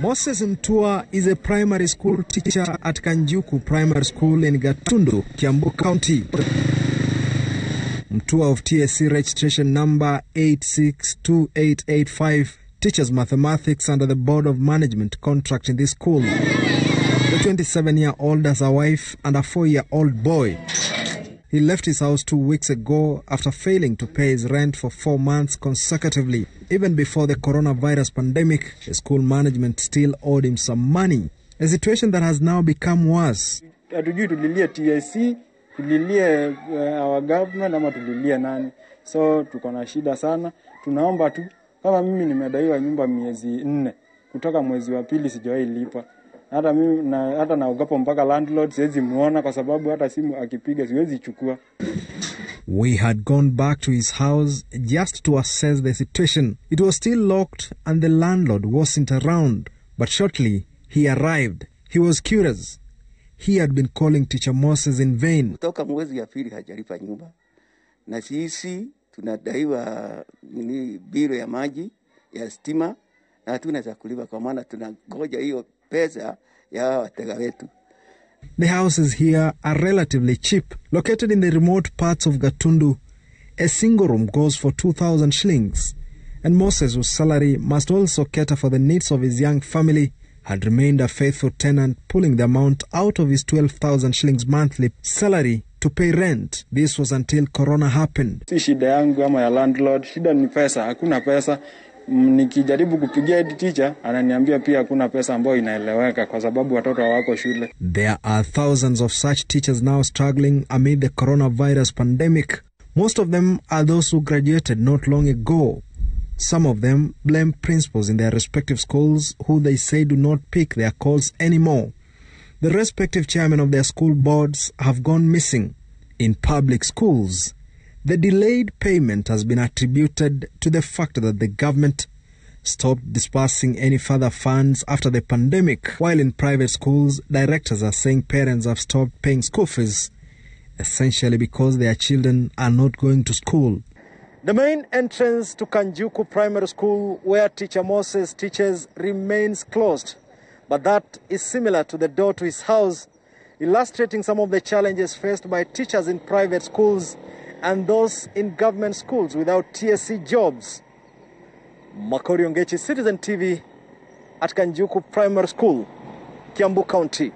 Moses Mtua is a primary school teacher at Kanjuku Primary School in Gatundu, Kiambu County. Mtua of TSC registration number 862885 teaches mathematics under the Board of Management contract in this school. The 27-year-old has a wife and a 4-year-old boy. He left his house 2 weeks ago after failing to pay his rent for 4 months consecutively. Even before the coronavirus pandemic, the school management still owed him some money, a situation that has now become worse. Hatujui tulilie TSC, tulilie our government ama tulilie nani. So tuko na shida sana. Tunaomba tu, kama mimi nimedaiwa nyumba miezi 4, kutoka mwezi wa pili sijawahi lipa. Hata mimi hata naogopa mpaka landlord siwezi muona kwa sababu hata simu akipiga siwezi chukua. We had gone back to his house just to assess the situation. It was still locked and the landlord wasn't around. But shortly, he arrived. He was curious. He had been calling teacher Moses in vain. Kutoka mwezi ya pili hajalipa nyumba. Na sisi tunadaiwa biro ya maji, ya stima, na hatuna cha kulipa kwa maana tunangoja hiyo pesa ya wateja wetu. The houses here are relatively cheap. Located in the remote parts of Gatundu, a single room goes for 2,000 shillings. And Moses, whose salary must also cater for the needs of his young family, had remained a faithful tenant, pulling the amount out of his 12,000 shillings monthly salary to pay rent. This was until Corona happened. Si shida yangu ama ya landlord, shida ni pesa, hakuna pesa. Nikijaribu kupigia teacher ananiambia pia hakuna pesa ambayo inaeleweka kwa sababu watoto wako shule. There are thousands of such teachers now struggling amid the coronavirus pandemic. Most of them are those who graduated not long ago. Some of them blame principals in their respective schools who they say do not pick their calls anymore. The respective chairmen of their school boards have gone missing. In public schools, the delayed payment has been attributed to the fact that the government stopped disbursing any further funds after the pandemic, while in private schools, directors are saying parents have stopped paying school fees, essentially because their children are not going to school. The main entrance to Kanjuku Primary School, where teacher Moses teaches, remains closed, but that is similar to the door to his house, illustrating some of the challenges faced by teachers in private schools and those in government schools without TSC jobs. Makori Ongechi, Citizen TV, at Kanjuku Primary School, Kiambu County.